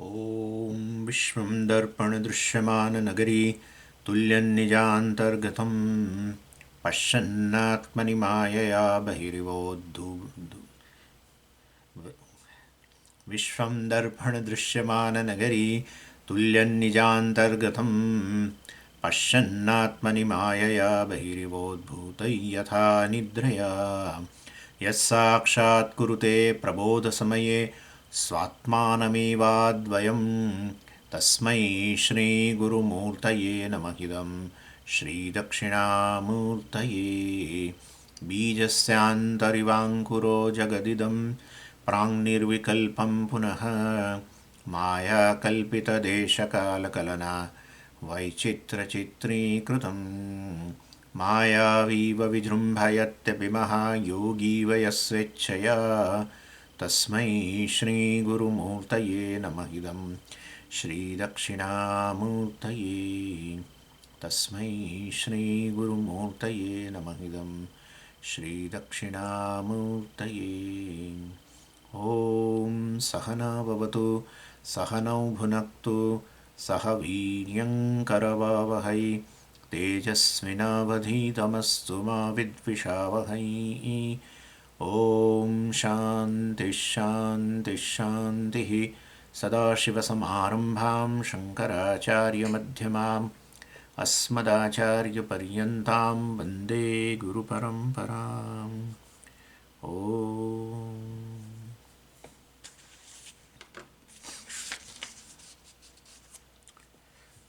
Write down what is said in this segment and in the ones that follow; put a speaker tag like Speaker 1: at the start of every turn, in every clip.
Speaker 1: ॐ विश्वं दर्पणदृश्यमाननगरी तुल्यन्निजान्तर्गतं पश्यन्नात्मनि मायया विश्वं दर्पणदृश्यमाननगरी तुल्यन्निजान्तर्गतं पश्यन्नात्मनि मायया बहिरिवोद्भूतै यथा निद्रया यस्साक्षात् कुरुते प्रबोधसमये स्वात्मानमेवाद्वयं तस्मै श्रीगुरुमूर्तये नमः इदं श्रीदक्षिणामूर्तये बीजस्यान्तरिवाङ्कुरो जगदिदं प्राङ्निर्विकल्पं पुनः मायाकल्पितदेशकालकलना वैचित्रचित्रीकृतं मायावीव विजृम्भयत्यपि महायोगीव यस्वेच्छया तस्मै श्रीगुरुमूर्तये नमः इदं श्रीदक्षिणामूर्तये तस्मै श्रीगुरुमूर्तये नमः इदं श्रीदक्षिणामूर्तये ॐ सहना भवतु सहनौ भुनक्तु सह वीर्यङ्करवावहै तेजस्विनावधीतमस्तु मा विद्विषावहै ॐ शान्तिः शान्तिः शान्तिः सदाशिवसमारम्भां शङ्कराचार्यमध्यमाम् अस्मदाचार्यपर्यन्तां वन्दे गुरुपरम्पराम् ॐ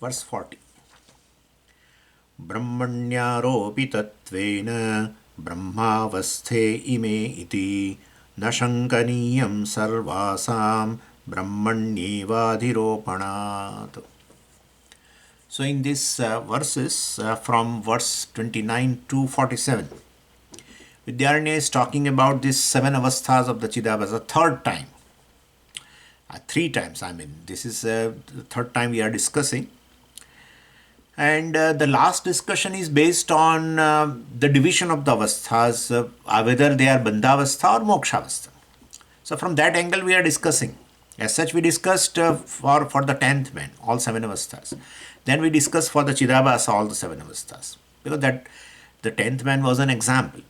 Speaker 1: Verse 40 ब्रह्मण्यारोपितत्वेन ब्रह्मावस्थे इमे इति न शङ्कनीयं सर्वासां ब्रह्मण्येवाधिरोपणात्. So in this verses from verse 29 to 47, Vidyaranya is talking about these 7 avasthas of the Chidabhasa third time. 3 times, this is the third time we are discussing. And the last discussion is based on the division of the avasthas, whether they are bandhavastha or mokshavastha. So from that angle we are discussing. As such we discussed for the 10th man, all 7 avasthas. Then we discussed for the Chidabhasa all the 7 avasthas. Because that the 10th man was an example.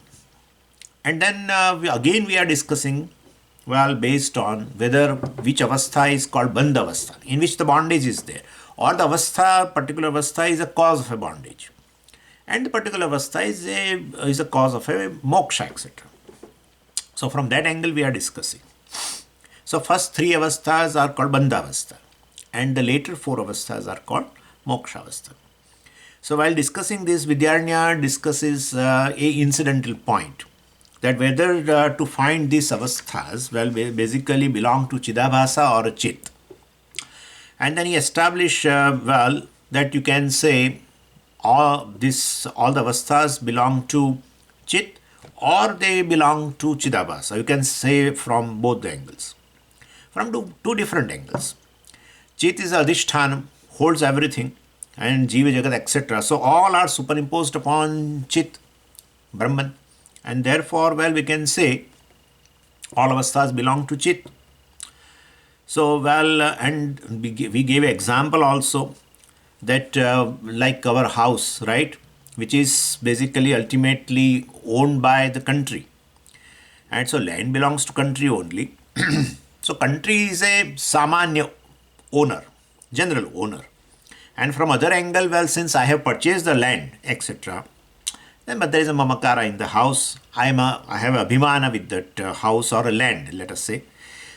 Speaker 1: And then we are discussing, based on whether which avastha is called bandhavastha, in which the bondage is there. Or the particular avastha is a cause of a bondage. And the particular avastha is a cause of a moksha, etc. So from that angle we are discussing. So first 3 avasthas are called bandhavastha. And the later 4 avasthas are called mokshavastha. So while discussing this, Vidyaranya discusses a incidental point. That whether to find these avasthas, basically belong to Chidabhasa or a Chit. And then he established that you can say all the avasthas belong to Chit or they belong to Chidabhasa. You can say from both the angles. From two different angles. Chit is Adhishthanam, holds everything, and Jiva Jagat, etc. So all are superimposed upon Chit, Brahman. And therefore, we can say all avasthas belong to Chit. So, and we gave an example also that like our house, right, which is basically ultimately owned by the country. And so land belongs to country only. So country is a samanya owner, general owner. And from other angle, since I have purchased the land, etc., then but there is a mamakara in the house. I have abhimana with that house or a land, let us say.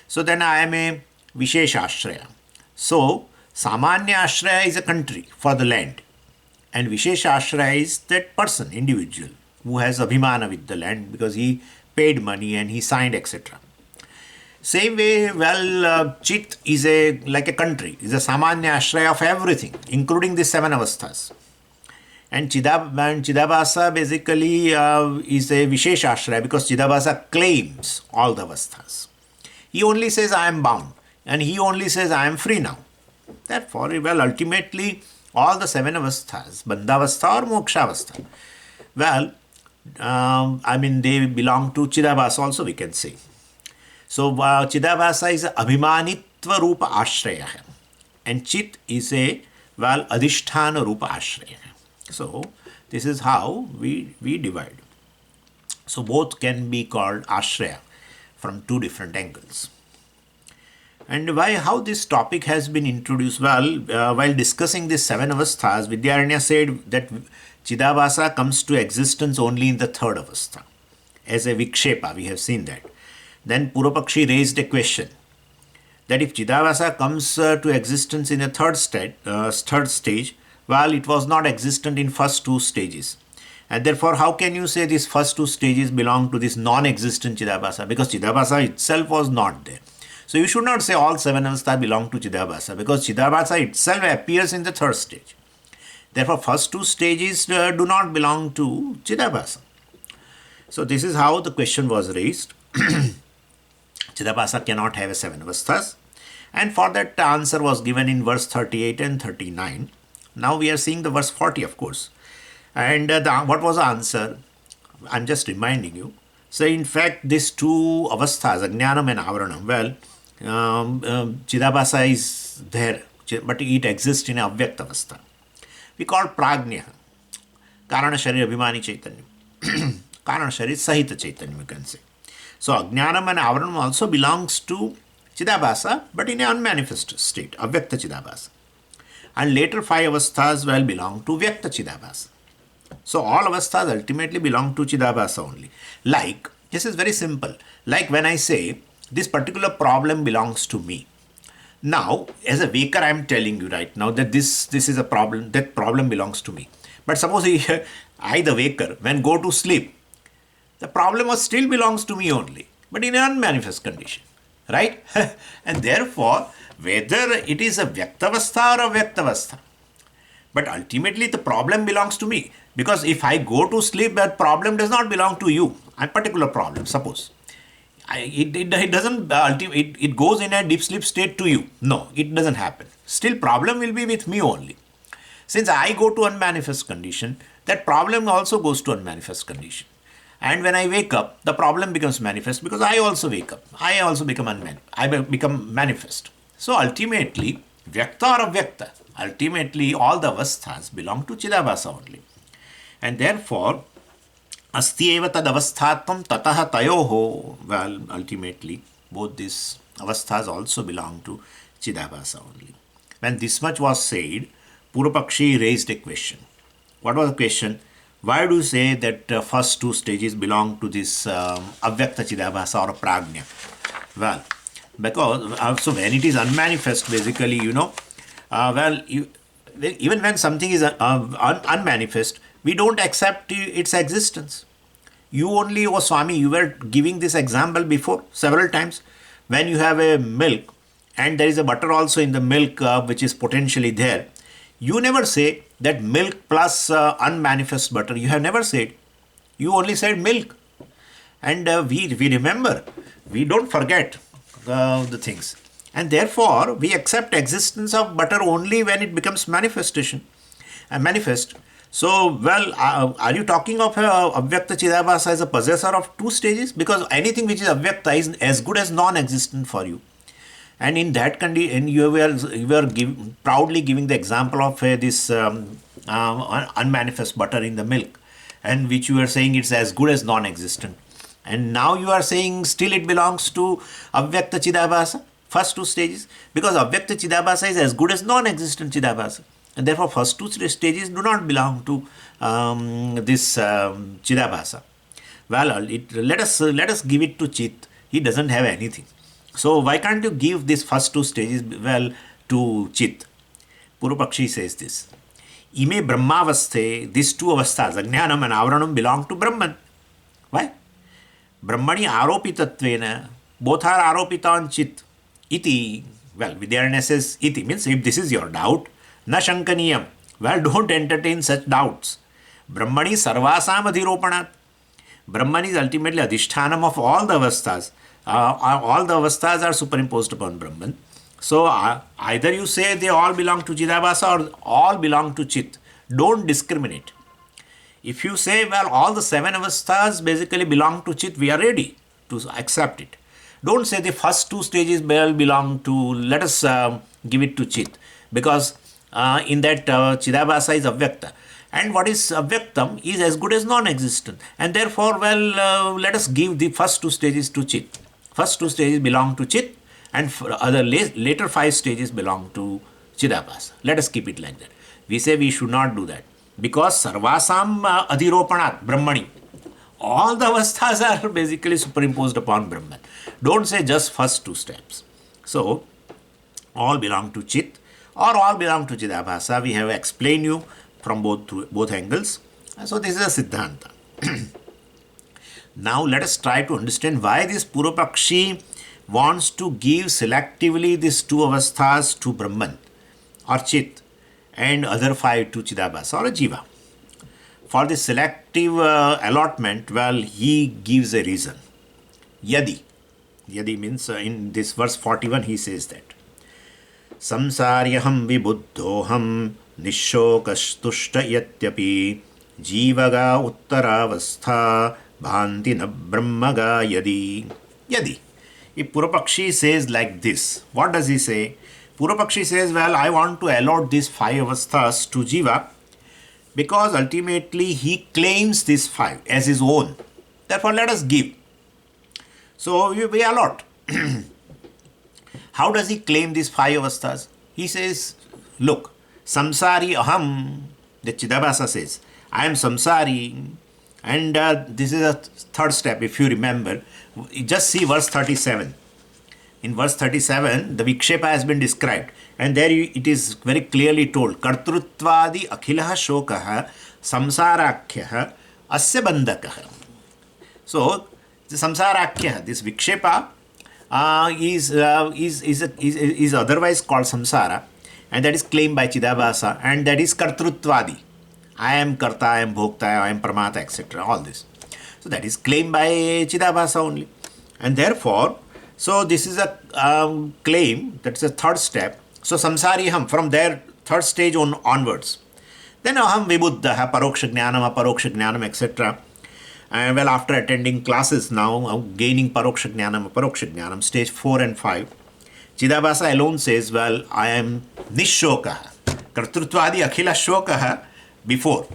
Speaker 1: So then I am a Vishesha Ashraya. So, Samanya Ashraya is a country for the land. And Vishesha Ashraya is that person, individual, who has abhimana with the land because he paid money and he signed, etc. Same way, Chit is like a country, is a Samanya Ashraya of everything, including the 7 avasthas. And Chidabhasa basically is a Vishesha Ashraya because Chidabhasa claims all the avasthas. He only says, I am bound. And he only says, I am free now. Therefore, ultimately, all the 7 avasthas, bandhavastha or mokshavastha, they belong to Chidabhasa also, we can say. So, Chidabhasa is abhimanit Tattva Rupa Ashraya. And Chit is a, well, Adhishthana Rupa Ashraya. So, this is how we divide. So, both can be called Ashraya from two different angles. And how this topic has been introduced? Well, while discussing these seven avasthas, Vidyaranya said that Chidabhasa comes to existence only in the third avastha. As a Vikshepa, we have seen that. Then Purvapakshi raised a question that if Chidabhasa comes to existence in a third stage, well, it was not existent in first two stages. And therefore, how can you say these first two stages belong to this non-existent Chidabhasa? Because Chidabhasa itself was not there. So you should not say all seven avasthas belong to Chidabhasa, because Chidabhasa itself appears in the third stage. Therefore, first two stages do not belong to Chidabhasa. So this is how the question was raised. Chidabhasa cannot have a seven avasthas. And for that, the answer was given in verse 38 and 39. Now we are seeing the verse 40, of course. And what was the answer? I'm just reminding you. So in fact, these two avasthas, Ajnanam and Avaranam, well, Chidabhasa is there, but it exists in a Avyakt avastha. We call Prajna, Karana Sharir Abhimani Chaitanya. Karana Sharir Sahita Chaitanya, we can say. So Ajnanam and Avaranam also belongs to Chidabhasa, but in an unmanifest state, Avyakta Chidabhasa. And later five avasthas will belong to Vyakta Chidabhasa. So all avasthas ultimately belong to Chidabhasa only. Like, this is very simple. Like when I say, this particular problem belongs to me. Now, as a waker, I am telling you right now that this is a problem, that problem belongs to me. But suppose I, the waker, when go to sleep, the problem still belongs to me only, but in an unmanifest condition, right? And therefore, whether it is a Vyaktavastha or a Vyaktavastha, but ultimately the problem belongs to me, because if I go to sleep, that problem does not belong to you, a particular problem, suppose. It doesn't, it goes in a deep sleep state to you. No, it doesn't happen. Still problem will be with me only. Since I go to unmanifest condition, that problem also goes to unmanifest condition. And when I wake up, the problem becomes manifest because I also wake up. I also become become manifest. So ultimately, Vyakta or Avyakta, ultimately all the avasthas belong to Chidabhasa only. And therefore, Asti eva tad avasthatvam tataha tayoho. Well, ultimately, both these avasthas also belong to Chidabhasa only. When this much was said, Purvapakshi raised a question. What was the question? Why do you say that first two stages belong to this Avyakta Chidabhasa or Prajna? Well, because so when it is unmanifest, basically, even when something is unmanifest, we don't accept its existence. You only, oh Swami, you were giving this example before several times. When you have a milk and there is a butter also in the milk which is potentially there, you never say that milk plus unmanifest butter. You have never said. You only said milk. And we remember. We don't forget the things. And therefore, we accept existence of butter only when it becomes manifestation. Manifest. So, well, are you talking of Avyakta Chidabhasa as a possessor of two stages? Because anything which is Avyakta is as good as non-existent for you. And in that condition, you were proudly giving the example of this unmanifest butter in the milk, and which you were saying it's as good as non-existent. And now you are saying still it belongs to Avyakta Chidabhasa, first two stages, because Avyakta Chidabhasa is as good as non-existent Chidabhasa. And therefore, first two stages do not belong to this Chidabhasa. Well, let us give it to Chit. He doesn't have anything. So why can't you give these first two stages to Chit? Purvapakshi says this. Ime Brahmavasthe, these two avasthas, Ajnanam and Avaranam, belong to Brahman. Why? Brahmani aropitattvena, both are aropita on Chit. Iti, well, Vidyaranya says iti, means if this is your doubt, na shankaniyam. Well, don't entertain such doubts. Brahmani sarvasam adhiropanat. Brahman is ultimately adhishthanam of all the avasthas. All the avasthas are superimposed upon Brahman. So either you say they all belong to Chidabhasa or all belong to Chit. Don't discriminate. If you say, well, all the seven avasthas basically belong to Chit, we are ready to accept it. Don't say the first two stages will belong to, let us give it to Chit, because in that Chidabhasa is Avyakta. And what is Avyaktam is as good as non-existent. And therefore, let us give the first two stages to Chit. First two stages belong to Chit, and other later 5 stages belong to Chidabhasa. Let us keep it like that. We say we should not do that, because Sarvasam Adhiropanat Brahmani. All the avasthas are basically superimposed upon Brahman. Don't say just first 2 steps. So, all belong to Chit or all belong to Chidabhasa. We have explained you from both angles. So, this is a Siddhanta. Now, let us try to understand why this Purvapakshi wants to give selectively these 2 avasthas to Brahman or Chit and other 5 to Chidabhasa or Jiva. For the selective allotment, he gives a reason. Yadi. Yadi means in this verse 41 he says that. Samsaryaham vibuddhoham nishshokashtushta yatyapi jivaga uttaravastha bhanti na brahmaga yadi. Yadi. If Purvapakshi says like this, what does he say? Purvapakshi says, I want to allot these 5 avasthas to Jiva, because ultimately he claims these 5 as his own. Therefore, let us give. So, we allot. How does he claim these 5 avasthas? He says, look, samsari aham, the Chidabhasa says, I am samsari. And this is a third step, if you remember. Just see verse 37. In verse 37, the Vikshepa has been described. And there it is very clearly told, Kartrutvadi akhilaha shokaha samsarakyaha asya bandakaha. So, the samsarakyaha, this Vikshepa is otherwise called samsara, and that is claimed by Chidabhasa, and that is Kartrutvadi. I am Karta, I am Bhokta, I am Pramata, etc. All this. So, that is claimed by Chidabhasa only. And therefore, so this is a claim, that's a third step. So samsariham, from there, third stage onwards. Then aham vibuddha, paroksha jnanam, etc. And after attending classes now, gaining paroksha jnanam, stage 4 and 5. Chidabhasa alone says, I am nishokaha. Kartrutvadi akhila shokaha before,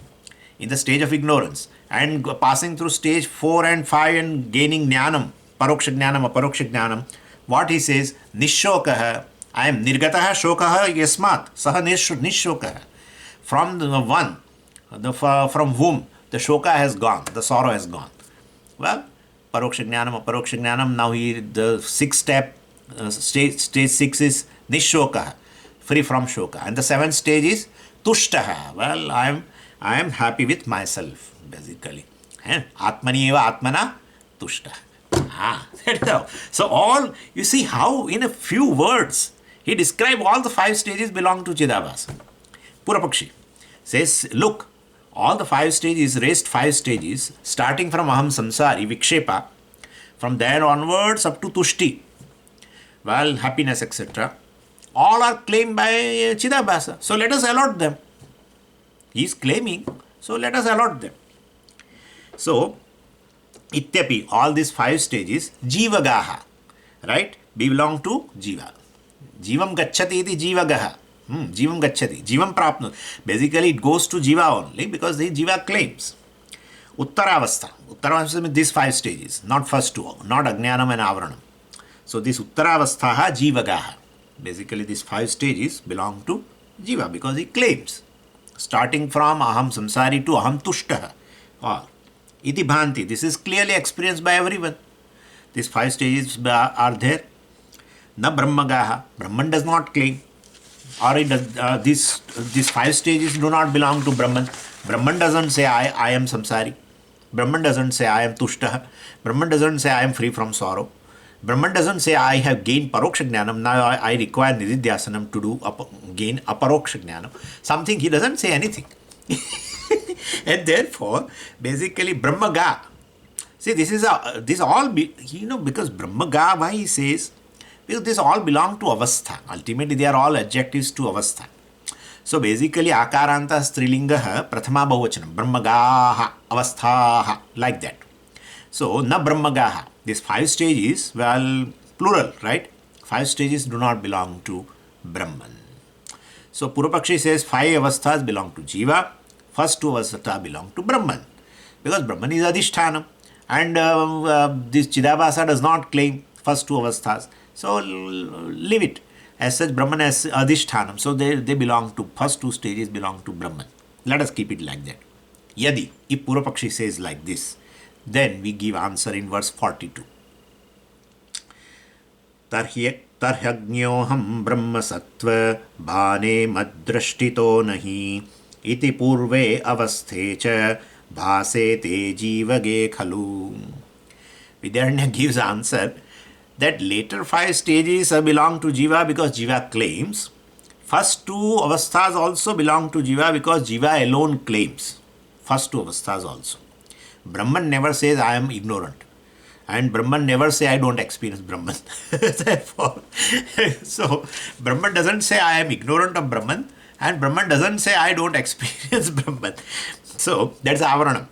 Speaker 1: in the stage of ignorance. And passing through stage 4 and 5 and gaining jnanam, paroksha jnanam, what he says, nishokaha, I am nirgataha shokaha yasmat, saha nishokaha. From the one, from whom the shoka has gone, the sorrow has gone. Paroksha jnanam, now the 6th step, stage 6 is nishokaha, free from shoka. And the 7th stage is tushtaha, I am happy with myself, basically. Atmani eva atmana tushtaha. So all, you see how in a few words he describes all the 5 stages belong to Chidabhasa. Purvapakshi says, look, all the 5 stages, raised 5 stages, starting from aham samsari, vikshepa, from there onwards up to tushti, happiness, etc. All are claimed by Chidabhasa. So let us allot them. He is claiming, so let us allot them. So, Ityapi, all these 5 stages, Jivagaha, right, belong to Jiva. Jivam gacchati iti Jivagaha. Jivam gacchati. Jivam prapnu. Basically, it goes to Jiva only because the Jiva claims. Uttaravastha. Uttaravastha means these 5 stages, not first 2, not Ajnanam and Avranam. So, this Uttaravasthaha Jivagaha. Basically, these 5 stages belong to Jiva because he claims. Starting from aham samsari to aham tushtaha. Or iti bhanti. This is clearly experienced by everyone. These 5 stages are there. Na brahmagaha. Brahman does not claim. Or it does, these 5 stages do not belong to Brahman. Brahman doesn't say I am samsari. Brahman doesn't say I am tushtaha. Brahman doesn't say I am free from sorrow. Brahman doesn't say I have gained paroksha jnanam, now I require nididhyasanam to do gain aparoksha jnanam. Something, he doesn't say anything. And therefore, basically Brahmaga. See, this all, because Brahmaga, why he says, because this all belong to avastha. Ultimately, they are all adjectives to avastha. So basically, akaranta strilingaha prathama bahuvachanam, Brahmagaha, avasthaha, like that. So, na brahmagaha. These 5 stages, well, plural, right? 5 stages do not belong to Brahman. So, Purvapakshi says 5 avasthas belong to Jiva, first 2 avasthas belong to Brahman. Because Brahman is Adhisthana and this Chidabhasa does not claim first 2 avasthas. So, leave it. As such, Brahman as Adhishthanam. So, they belong to, first 2 stages belong to Brahman. Let us keep it like that. Yadi, if Purvapakshi says like this, then we give answer in verse 42. Tarhyagnoham brahma sattva bhane maddrashtito nahi iti purve avasthe cha bhasete jivage khalu. Vidyaranya gives answer that later 5 stages belong to Jiva because Jiva claims. First 2 avasthas also belong to Jiva because Jiva alone claims. First 2 avasthas also. Brahman never says I am ignorant. And Brahman never say I don't experience Brahman. Therefore, so Brahman doesn't say I am ignorant of Brahman and Brahman doesn't say I don't experience Brahman. So that's avaranam.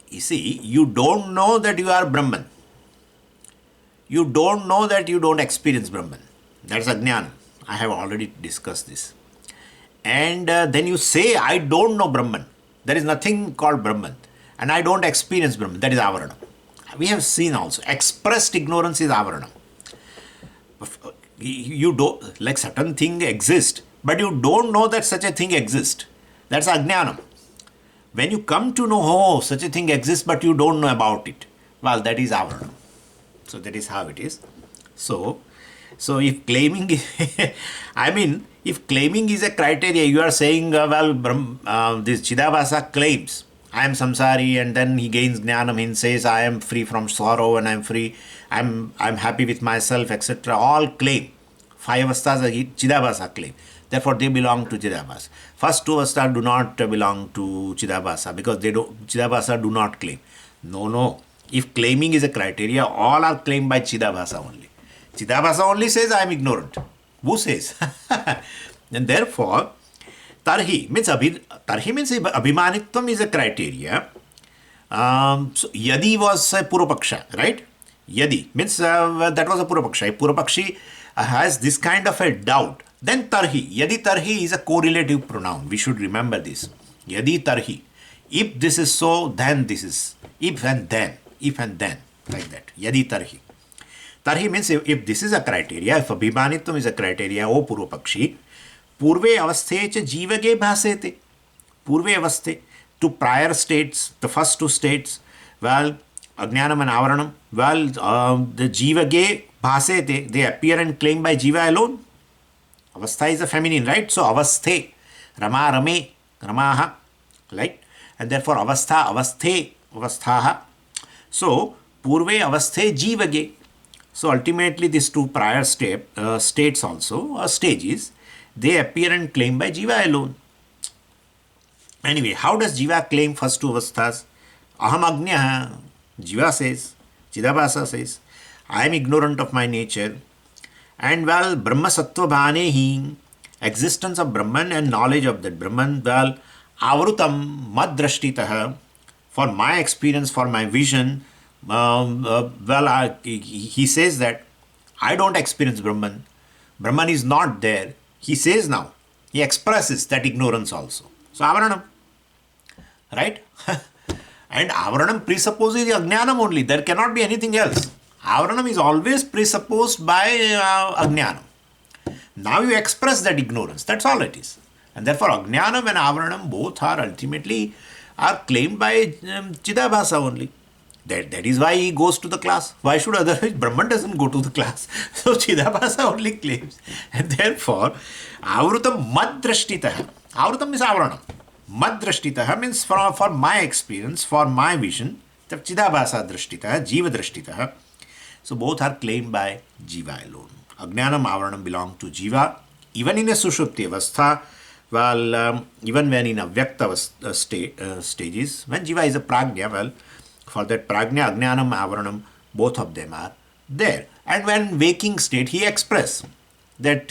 Speaker 1: You see, you don't know that you are Brahman. You don't know that you don't experience Brahman. That's ajnana. I have already discussed this. And then you say I don't know Brahman. There is nothing called Brahman. And I don't experience Brahman. That is avaranam. We have seen also. Expressed ignorance is avaranam. You don't, like certain thing exist, but you don't know that such a thing exists. That's ajnanam. When you come to know, oh, such a thing exists, but you don't know about it, well, that is avaranam. So that is how it is. So if claiming, if claiming is a criteria, you are saying, this Chidabhasa claims, I am samsari, and then he gains jnanam, he says, I am free from sorrow and I am free, I'm happy with myself, etc. All claim. 5 avasthas Chidabhasa claim. Therefore, they belong to Chidabhasa. First 2 avasthas do not belong to Chidabhasa because Chidabhasa do not claim. No. If claiming is a criteria, all are claimed by Chidabhasa only. Chidabhasa only says, I am ignorant. Who says? And therefore, Tarhi means Abhimanitvam is a criteria. So Yadi was a Purvapaksha, right? Yadi means that was a Purvapaksha. If Purvapakshi has this kind of a doubt, then Tarhi. Yadi Tarhi is a correlative pronoun. We should remember this. Yadi Tarhi. If this is so, then this is. If and then. If and then. Like that. Yadi Tarhi. Tarhi means if this is a criteria, if Abhimanitvam is a criteria, O Purvapakshi, Purve avasthe cha jivage bhasete. Purve avasthe, to prior states, the first 2 states, well, Ajnanam and Avaranam, well, the jivage bhasete, they appear and claim by Jiva alone. Avastha is a feminine, right? So avasthe, Rama, Rame, Ramaha, right? And therefore avastha, avasthe, avasthaha. So Purve avasthe jivage. So ultimately these 2 prior states also, or stages, they appear and claim by Jiva alone. Anyway, how does Jiva claim first 2 avasthas? Aham Agnya, Jiva says, Chidabhasa says, I am ignorant of my nature. And well, Brahma Sattva Bhanehi, existence of Brahman and knowledge of that Brahman, well, Avrutam Madrashtitaha, for my experience, for my vision, he says that I don't experience Brahman. Brahman is not there. He says now, he expresses that ignorance also. So, Avaranam, right? And Avaranam presupposes Ajnanam only. There cannot be anything else. Avaranam is always presupposed by Ajnanam. Now you express that ignorance. That's all it is. And therefore, Ajnanam and Avaranam both are ultimately claimed by Chidabhasa only. That is why he goes to the class. Why should otherwise Brahman doesn't go to the class? So Chidabhasa only claims. And therefore, Avrutam Madrashtitaha. Avrutam is Avaranam. Madrashtitaha means for my experience, for my vision. Chidabhasa Drashtitaha, Jiva Drashtitaha. So both are claimed by Jiva alone. Ajnanam, Avaranam belong to Jiva. Even in a Sushupti Avastha, well, even when in a Vyakta stages, when Jiva is a Prajna, well, for that Prajna, Ajnanam, Avaranam, both of them are there. And when waking state, he express that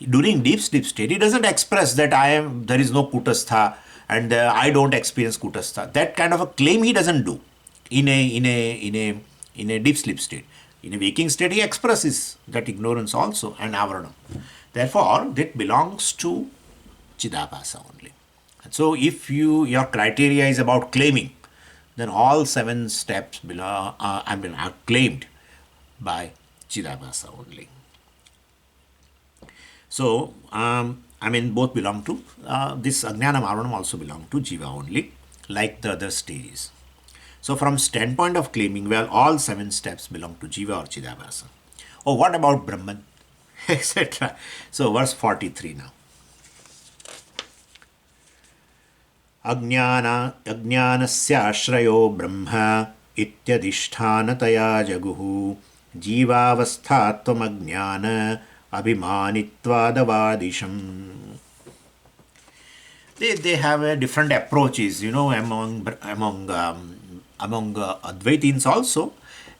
Speaker 1: during deep sleep state, he doesn't express that there is no Kutastha and I don't experience Kutastha. That kind of a claim he doesn't do. in a deep sleep state. In a waking state, he expresses that ignorance also and avaranam. Therefore, that belongs to Chidabhasa only. And so, if your criteria is about claiming, then all 7 steps are claimed by Chidabhasa only. So, both belong to this Ajnanam Avaranam also belong to Jiva only, like the other stages. So, from standpoint of claiming, well, all 7 steps belong to Jiva or Chidabhasa. Oh, what about Brahman, etc. So, verse 43 now. Ajnanasya brahma ityadishtanataya jaguhu jivaavasthatvam ajnana abhimanittvadavadisham. They have different approaches, among Advaitins also.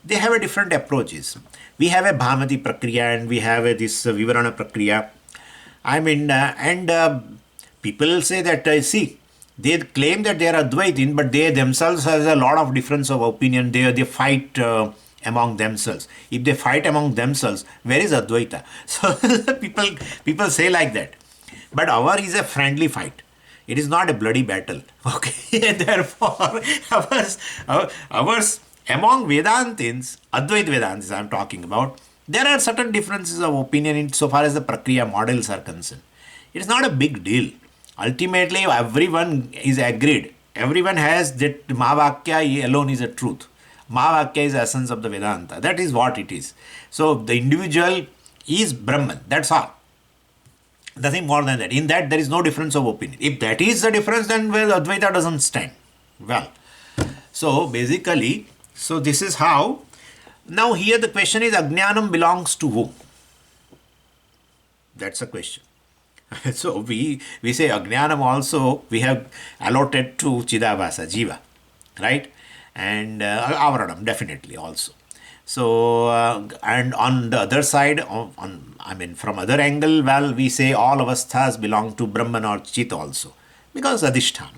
Speaker 1: They have different approaches. We have a Bhamati Prakriya and we have this Vivarana Prakriya. People say that, they claim that they are Advaitin, but they themselves has a lot of difference of opinion. They fight among themselves. If they fight among themselves, where is Advaita? So people say like that. But ours is a friendly fight. It is not a bloody battle. Okay, therefore, ours among Vedantins, Advait Vedantins I am talking about, there are certain differences of opinion insofar as the Prakriya models are concerned. It is not a big deal. Ultimately, everyone is agreed. Everyone has that Mahavakya alone is a truth. Mahavakya is the essence of the Vedanta. That is what it is. So, the individual is Brahman. That's all. Nothing more than that. In that, there is no difference of opinion. If that is the difference, then Advaita doesn't stand. Well, so basically, this is how. Now, here the question is, Ajnanam belongs to whom? That's a question. So we say Ajnanam also we have allotted to Chidabhasa, Jiva, right? And Avaranam definitely also. So and on the other side, from other angle, well, we say all avasthas belong to Brahman or Chit also, because Adhishthana.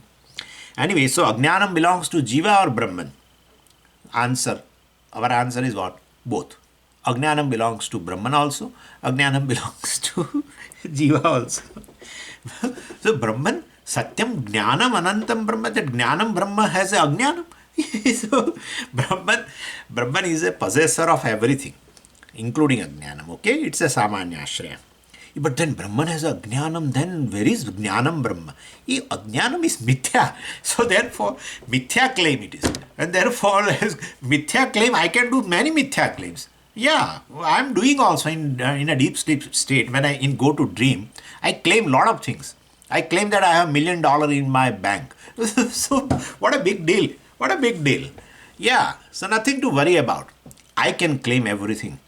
Speaker 1: Anyway, so Ajnanam belongs to Jiva or Brahman? Our answer is what? Both. Ajnanam belongs to Brahman also, Ajnanam belongs to Jiva also. So Brahman, Satyam, Jnanam, Anantam Brahma, that Jnanam Brahma has a Ajnanam. So Brahman is a possessor of everything, including Ajnanam. Okay, it's a Samanya Ashraya. But then Brahman has a Jnanam, then where is Jnanam Brahma? Ajnanam is Mithya. So therefore, Mithya claim it is. And therefore, as Mithya claim, I can do many Mithya claims. Yeah, I am doing also in a deep sleep state. When I go to dream, I claim lot of things. I claim that I have $1 million in my bank. So what a big deal. What a big deal. Yeah, so nothing to worry about. I can claim everything.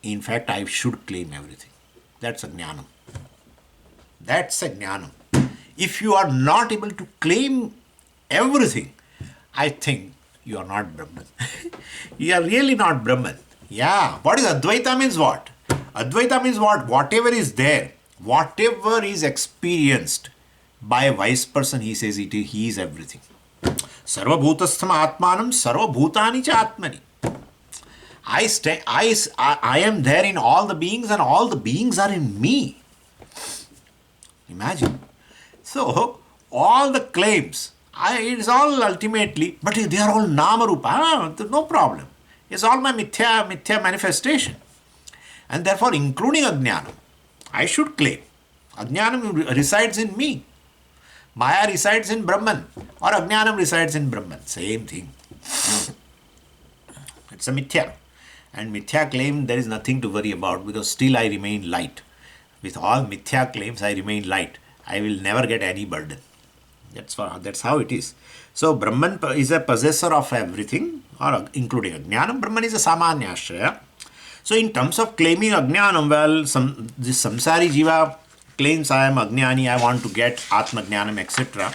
Speaker 1: In fact, I should claim everything. That's a jnanam. That's a jnanam. If you are not able to claim everything, I think you are not Brahman. You are really not Brahman. Yeah. What is Advaita means what? Advaita means what? Whatever is there, whatever is experienced by a wise person, he says he is everything. Sarva bhutastham atmanam sarva bhutani cha atmani. I am there in all the beings and all the beings are in me. Imagine. So, all the claims, it is all ultimately, but they are all nama rupa, no problem. It's all my mithya manifestation. And therefore, including Ajnanam, I should claim. Ajnanam resides in me. Maya resides in Brahman or Ajnanam resides in Brahman. Same thing. It's a mithya. And mithya claim, there is nothing to worry about because still I remain light. With all mithya claims, I remain light. I will never get any burden. That's how it is. So, Brahman is a possessor of everything, or including Ajnanam. Brahman is a Samanya Ashraya. So, in terms of claiming Ajnanam, well, this Samsari Jiva claims I am Ajnani, I want to get Atma Jnanam, etc.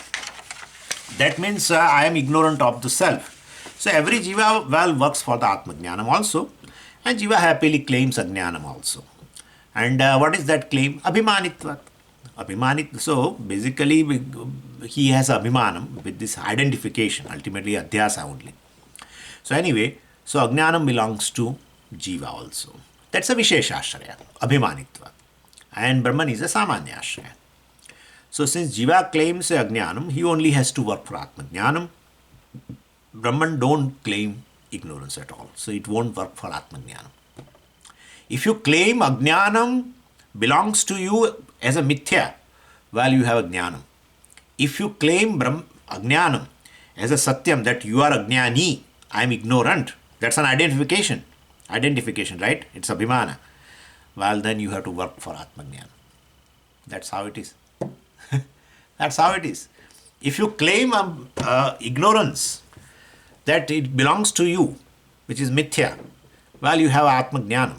Speaker 1: That means I am ignorant of the self. So, every Jiva, well, works for the Atma Jnanam also. And Jiva happily claims Ajnanam also. And what is that claim? Abhimanitvat. So basically he has Abhimanam with this identification, ultimately Adhyasa only. So anyway, so Ajnanam belongs to Jiva also. That's a Vishesha Ashraya, Abhimanitva. And Brahman is a Samanya Ashraya. So since Jiva claims Ajnanam, he only has to work for Atmajnanam. Brahman don't claim ignorance at all. So it won't work for Atmajnanam. If you claim Ajnanam belongs to you as a mithya, well, you have Ajnanam. If you claim Ajnanam as a satyam, that you are Ajnani, I am ignorant, that's an identification, right? It's Abhimana. Well, then you have to work for Atmajnana. That's how it is. That's how it is. If you claim ignorance, that it belongs to you, which is mithya, well, you have Atmajnanam.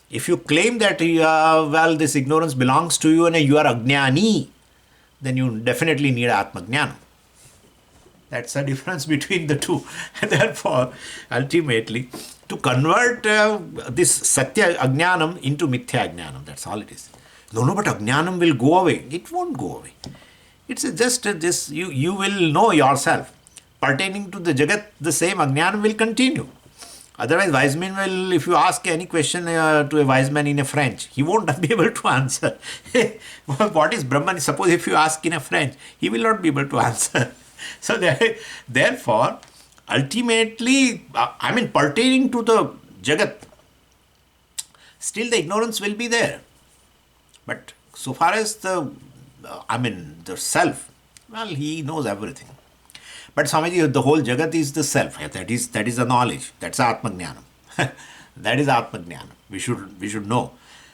Speaker 1: If you claim that, well, this ignorance belongs to you and you are Ajnani, then you definitely need Atmajnanam. That's the difference between the two. Therefore, ultimately, to convert this Satya Ajnanam into Mithya Ajnanam, that's all it is. No, but Ajnanam will go away. It won't go away. It's just this, you will know yourself. Pertaining to the Jagat, the same Ajnanam will continue. Otherwise, wise men will, if you ask any question to a wise man in a French, he won't be able to answer. What is Brahman? Suppose if you ask in a French, he will not be able to answer. So therefore, ultimately, pertaining to the Jagat, still the ignorance will be there. But so far as the self, well, he knows everything. But Swamiji, the whole Jagat is the self. That is the knowledge. That's Atmajnanam. That is Atmajnanam. We should know.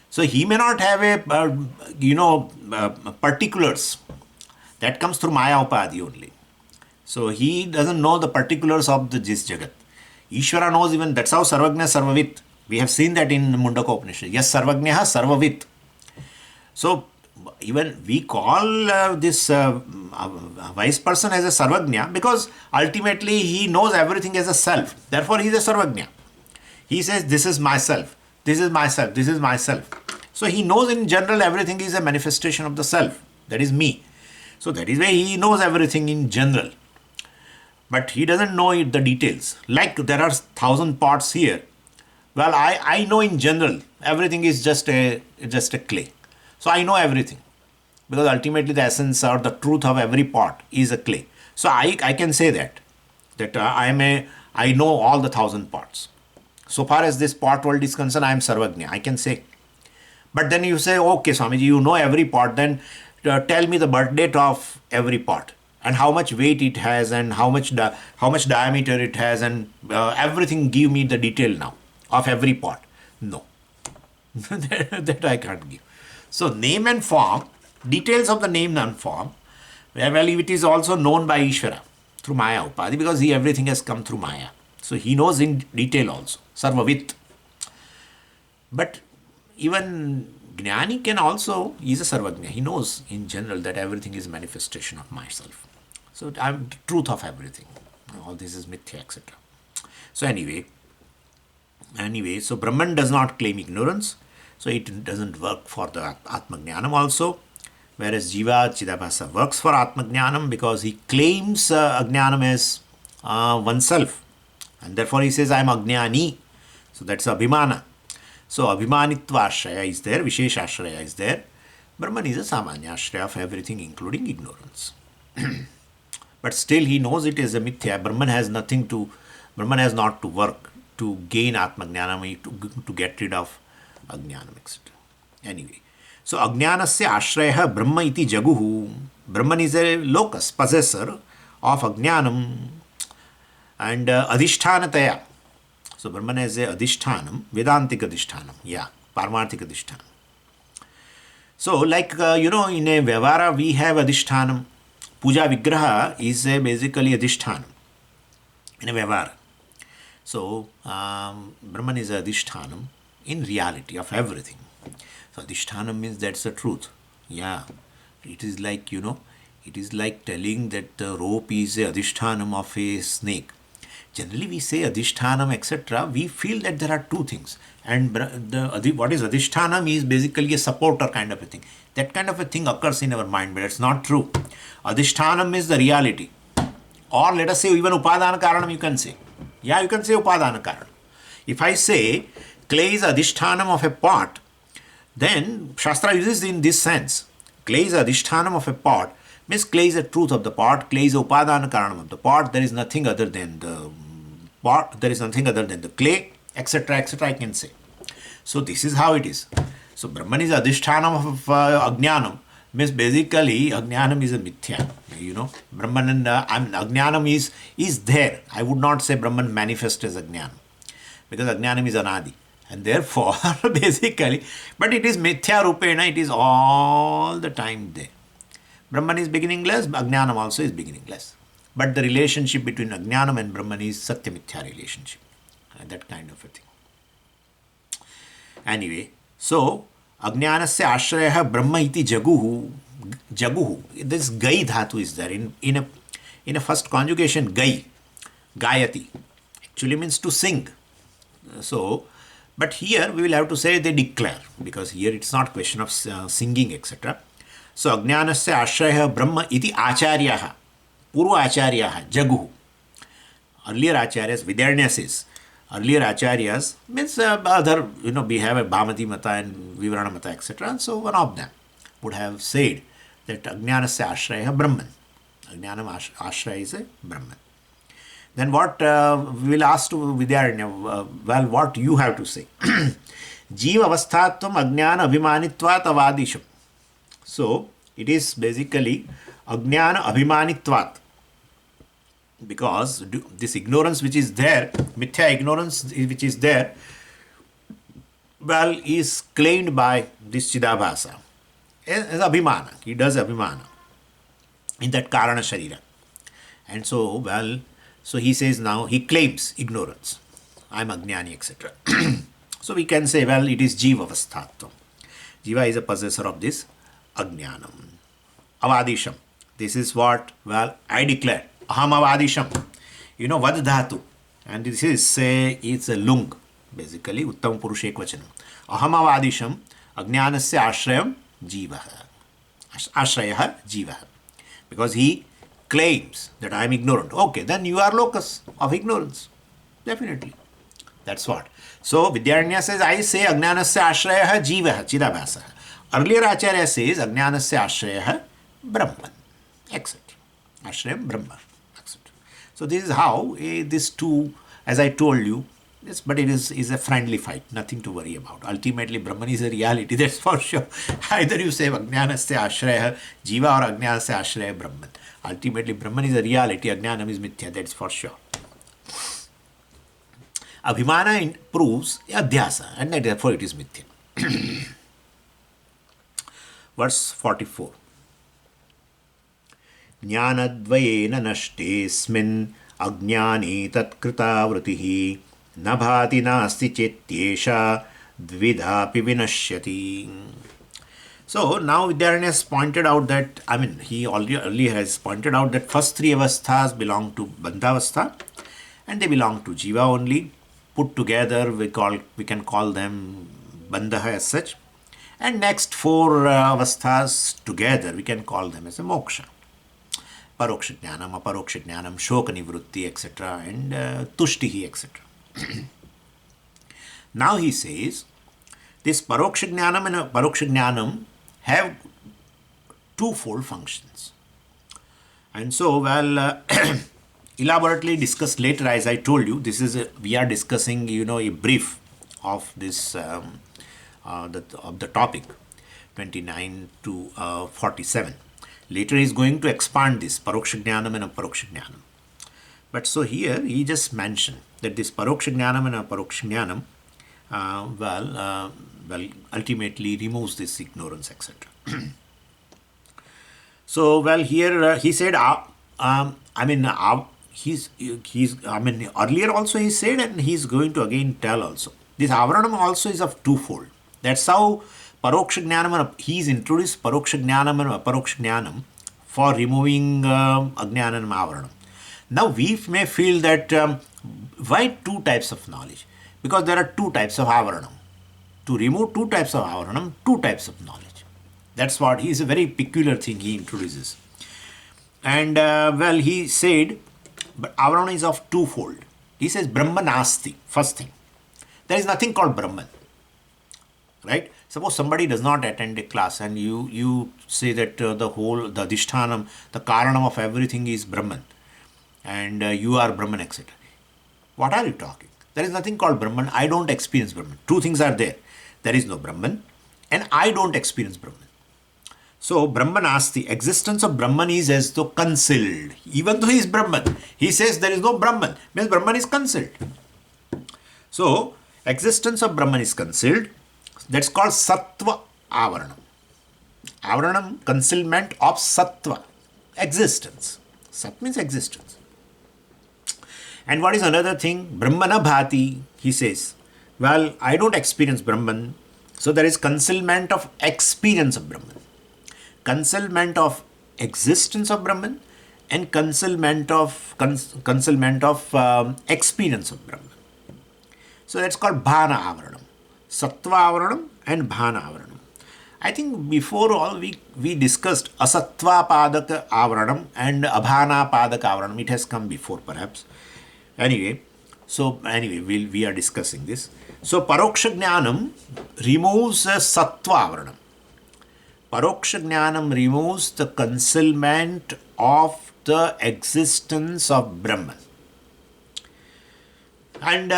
Speaker 1: So he may not have particulars. That comes through Maya Upadhi only. So he doesn't know the particulars of this Jagat. Ishvara knows even, that's how Sarvagna Sarvavit. We have seen that in Mundaka Upanishad. Yes, Sarvagnaha Sarvavit. So even we call this wise person as a Sarvagnya because ultimately he knows everything as a self. Therefore he is a Sarvagnya. He says, this is myself, this is myself, this is myself. So he knows in general everything is a manifestation of the self. That is me. So that is why he knows everything in general. But he doesn't know the details. Like there are 1,000 pots here. Well, I know in general everything is just a clay. So I know everything. Because ultimately the essence or the truth of every pot is a clay. So I can say that I know all the 1,000 pots. So far as this pot world is concerned, I am Sarvagnya. I can say. But then you say, okay, Swamiji, you know every pot, then tell me the birth date of every pot and how much weight it has and how much diameter it has and everything. Give me the detail now of every pot. No, that I can't give. So name and form, details of the name and form, well, it is also known by Ishvara through Maya Upadhi because everything has come through Maya. So he knows in detail also, Sarvavit. But even Jnani can also, he is a Sarvagnya. He knows in general that everything is manifestation of myself. So I am the truth of everything. All this is mithya, etc. So anyway, so Brahman does not claim ignorance. So it doesn't work for the Atmajnanam also. Whereas Jiva Chidabhasa works for Atmajnanam because he claims Ajnanam as oneself. And therefore he says, I am Ajnani. So that's Abhimana. So Abhimanitva Ashraya is there, Vishesha Ashraya is there. Brahman is a Samanya Ashraya of everything including ignorance. But still he knows it is a mithya. Brahman has not to work to gain Atmajnanam, to get rid of Ajnanam, etc. Anyway, so Ajnanasya Ashraya Brahma iti Jaguhu. Brahman is a locus, possessor of Ajnanam and Adhishtanataya. So Brahman has a Adhishtanam, Vedantik Adhishtanam, Paramarthik Adhishtanam. So like, in a Vyavara we have Adhishtanam. Puja Vigraha is basically Adhishtanam in a Vyavara. So Brahman is Adhishtanam in reality of everything. So Adhishtanam means that's the truth. Yeah, it is like, it is like telling that the rope is a Adhishtanam of a snake. Generally we say Adhishtanam, etc. We feel that there are two things. And what is Adhishtanam is basically a supporter kind of a thing. That kind of a thing occurs in our mind, but it's not true. Adhishtanam is the reality. Or let us say even Upadana Karanam you can say. Yeah, you can say Upadana Karana. If I say clay is adhishthanam of a pot, then Shastra uses in this sense. Clay is adhishthanam of a pot, means clay is the truth of the pot, clay is Upadana Karanam of the pot, there is nothing other than the pot, there is nothing other than the clay, etc., etc., I can say. So this is how it is. So Brahman is adhishthanam of Ajnanam, means basically Ajnanam is a mithya. You know, Brahman and Ajnanam is there. I would not say Brahman manifests as Ajnanam, because Ajnanam is Anadi. And therefore, basically, but it is mithya rupena, it is all the time there. Brahman is beginningless, Ajnanam also is beginningless. But the relationship between Ajnanam and Brahman is Satya Mithya relationship. That kind of a thing. Anyway, so Ajnanasya Ashrayaha Brahma iti Jaguhu. Jaguhu. This Gai dhatu is there. In a first conjugation, Gai. Gayati. Actually means to sing. So, but here we will have to say they declare, because here it's not question of singing, etc. So, Ajnanasya Ashraya Brahma iti Acharyaha, Purva Acharyaha, Jaguhu. Earlier Acharyas, Vidyarnya says, earlier Acharyas means other, we have a Bhamati Mata and Vivarana Mata, etc. And so one of them would have said that Ajnanasya Ashraya Brahman. Ajnanam Ashraya is a Brahman. Then what we will ask to Vidyaranya, well, what you have to say. Jiva avasthatvam ajnana abhimanitvat avadisham. So, it is basically ajnana abhimanitvat. Because this ignorance which is there, mithya ignorance which is there, well, is claimed by this Chidabhasa as abhimana. He does abhimana in that karana sharira. And so, well, so he says now, he claims ignorance. I am Ajnani, etc. So we can say, well, it is Jiva Avasthatvam. Jiva is a possessor of this Ajnanam. Avadisham. This is what, well, I declare. Aham Avadisham. Vad dhatu. And this is, say, it's a lung, basically, Uttam Purusha Ekvachanam. Aham Avadisham Ajnanasya Ashrayam Jivaha. Ashrayaha Jivaha. Because he claims that I am ignorant. Okay, then you are locus of ignorance. Definitely. That's what. So, Vidyaranya says, I say Ajnanasya Ashrayaha Jivaha Chidabhasaha. Earlier Acharya says Ajnanasya Ashrayaha Brahman, etc. Ashrayam Brahma, etc. So, this is how these two, as I told you, yes, but it is a friendly fight, nothing to worry about. Ultimately, Brahman is a reality, that's for sure. Either you say Ajnanasya Ashrayaha Jiva or Ajnanasya Ashraya Brahman. Ultimately, Brahman is a reality, Ajnanam is mithya, that's for sure. Abhimana proves adhyasa, and therefore it is mithya. Verse 44. Jnanadvayena nashtesmin ajnani tatkrita vritihi nabhati nasti chetyesha dvidapi vinashyati. So now Vidyaranya has pointed out that, he already has pointed out that first three avasthas belong to Bandhavastha and they belong to Jiva only. Put together, we can call them Bandha as such. And next four avasthas together, we can call them as a moksha. Paroksha Jnanam, Aparoksha Jnanam, Shoka Nivrutti, etc. and Tushtihi, etc. Now he says, this Paroksha Jnanam and Aparoksha Jnanam have twofold functions. And so, well, elaborately discussed later, as I told you, this is we are discussing, a brief of this of the topic 29 to 47. Later he is going to expand this Paroksha Jnanam and Aparoksha Jnanam. But so here he just mentioned that this Paroksha Jnanam and Aparoksha Jnanam ultimately removes this ignorance, etc. So, well, here he said, earlier also he said, and he's going to again tell also. This Avaranam also is of twofold. That's how Paroksha Jnanam, he's introduced Paroksha Jnanam and Aparoksha Jnanam for removing Ajnana and Avaranam. Now we may feel that why two types of knowledge? Because there are two types of Avaranam. To remove two types of Avaranam, two types of knowledge. That's what is a very peculiar thing he introduces. And well, he said, but Avarana is of twofold. He says Brahman Nasti, first thing. There is nothing called Brahman. Right? Suppose somebody does not attend a class and you say that the Adhishtanam, the Karanam of everything is Brahman and you are Brahman, etc. What are you talking? There is nothing called Brahman. I don't experience Brahman. Two things are there. There is no Brahman and I don't experience Brahman. So Brahman Asti, existence of Brahman is as though concealed. Even though he is Brahman, he says there is no Brahman, means Brahman is concealed. So existence of Brahman is concealed. That's called Sattva Avaranam. Avaranam, concealment of Sattva, existence. Sat means existence. And what is another thing? Brahmana Bhati, he says. Well, I don't experience Brahman. So there is concealment of experience of Brahman. Concealment of existence of Brahman and concealment of experience of Brahman. So that's called Bhana Avaranam. Sattva Avaranam and Bhana Avaranam. I think before all we discussed Asattva Padaka Avaranam and Abhana Padaka Avaranam. It has come before perhaps. Anyway, we are discussing this. So Paroksha Jnanam removes Sattva Avaranam. Paroksha Jnanam removes the concealment of the existence of Brahman. And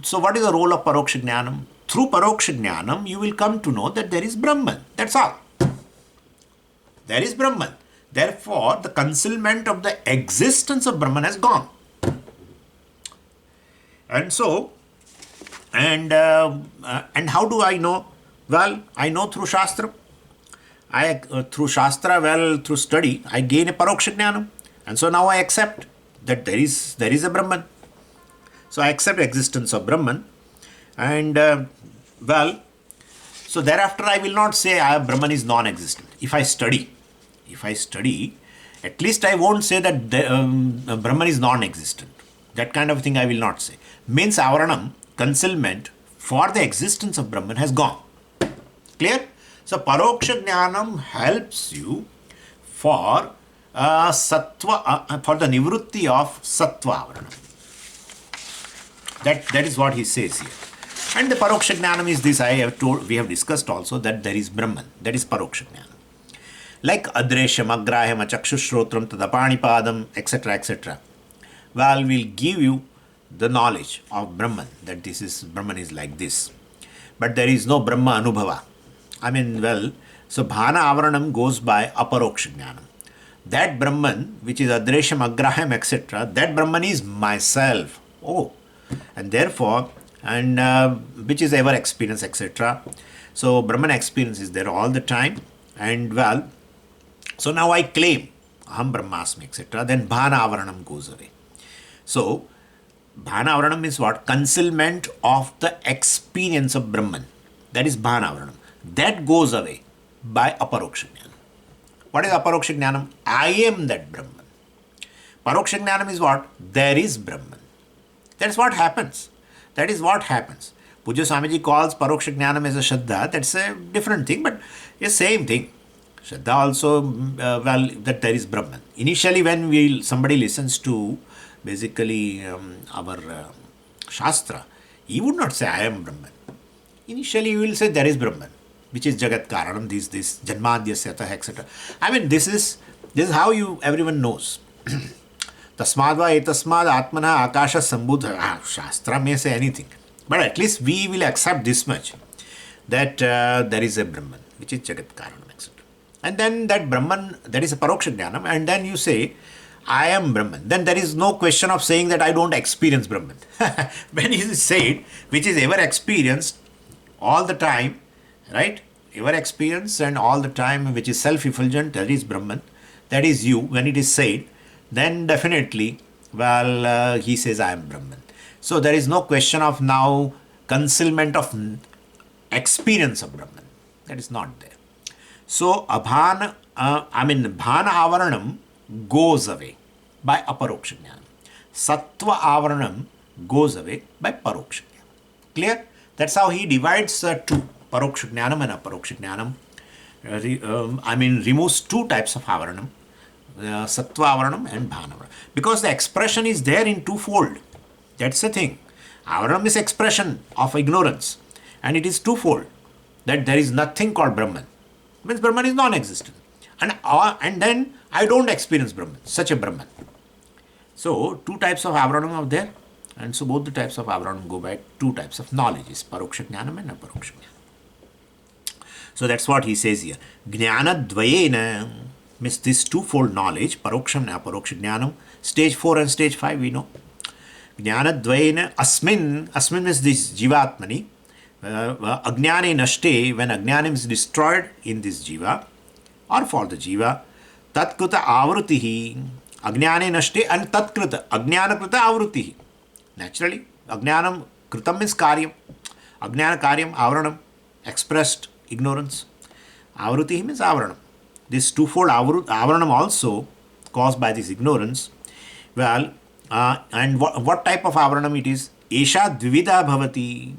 Speaker 1: so what is the role of Paroksha Jnanam? Through Paroksha Jnanam, you will come to know that there is Brahman. That's all. There is Brahman. Therefore, the concealment of the existence of Brahman has gone. And so, and how do I know? Well, I know through Shastra. Through Shastra, through study, I gain a Paroksha Jnanam. And so now I accept that there is a Brahman. So I accept existence of Brahman. And so thereafter I will not say Brahman is non-existent. If I study, at least I won't say that Brahman is non-existent. That kind of thing I will not say. Means Avaranam, concealment for the existence of Brahman has gone. Clear? So Paroksha Jnanam helps you for for the nivrutti of Sattva Avaranam. That is what he says here. And the Paroksha Jnanam is this, we have discussed also that there is Brahman. That is Paroksha Jnanam. Like Adresham, Agraham, Chakshushrotram, Tadapanipadam, etc., etc. Well, we'll give you the knowledge of Brahman, that Brahman is like this. But there is no Brahma Anubhava. So Bhana Avaranam goes by Aparoksha Jnanam. That Brahman, which is Adresham, Agraham, etc., that Brahman is myself. And therefore, which is ever experience, etc. So Brahman experience is there all the time. And so now I claim Aham Brahmasmi, etc. Then Bhana Avaranam goes away. So Bhana Avaranam is what? Concealment of the experience of Brahman. That is Bhana Avaranam. That goes away by Aparoksha Jnanam. What is Aparoksha Jnanam? I am that Brahman. Paroksha Jnanam is what? There is Brahman. That's what happens. That is what happens. Pujya Swamiji calls Paroksha Jnanam as a Shraddha. That's a different thing, but it's the same thing. Shraddha also, that there is Brahman. Initially, when somebody listens to basically our Shastra, he would not say, I am Brahman. Initially, he will say, there is Brahman, which is Jagat Karanam, this Janmadhyasya, etc. This is how everyone knows. Tasmadva etasmad atmana akasha sambudha. Shastra may say anything. But at least we will accept this much, that there is a Brahman, which is Jagat Karanam, etc. And then that Brahman, that is a Paroksha Jnanam, and then you say, I am Brahman. Then there is no question of saying that I don't experience Brahman. When it is said, which is ever experienced all the time, right? Ever experienced and all the time, which is self-effulgent, that is Brahman, that is you. When it is said, then definitely, he says, I am Brahman. So there is no question of now concealment of experience of Brahman. That is not there. So Bhana Avaranam goes away by Aparoksha Jnanam. Sattva Avaranam goes away by Paroksha Jnanam. Clear? That's how he divides two, Paroksha Jnanam and Aparoksha Jnanam. Removes two types of Avaranam, Sattva Avaranam and Bhana Avaranam. Because the expression is there in twofold. That's the thing. Avaranam is expression of ignorance, and it is twofold. That there is nothing called Brahman. Means Brahman is non-existent. And then I don't experience Brahman, such a Brahman. So two types of avaranam are there, and so both the types of avaranam go by two types of knowledges, paroksha jnanam and aparoksha jnanam. So that's what he says here. Jnana dvayena means this twofold knowledge, paroksham and aparoksha jnanam. Stage 4 and stage 5 we know. Jnana dvayena asmin means this jivatmani. Ajnane nashte, when ajnanam is destroyed in this jiva or for the jiva, tatkruta avrutihi, ajnane nashte and tatkruta, ajnanakrita avrutihi. Naturally, ajnanam kritam means karyam, ajnana karyam, avaranam, expressed ignorance. Avrutihi means avaranam. This twofold avaranam also caused by this ignorance. Well, and what type of avaranam it is? Esha dvivida bhavati.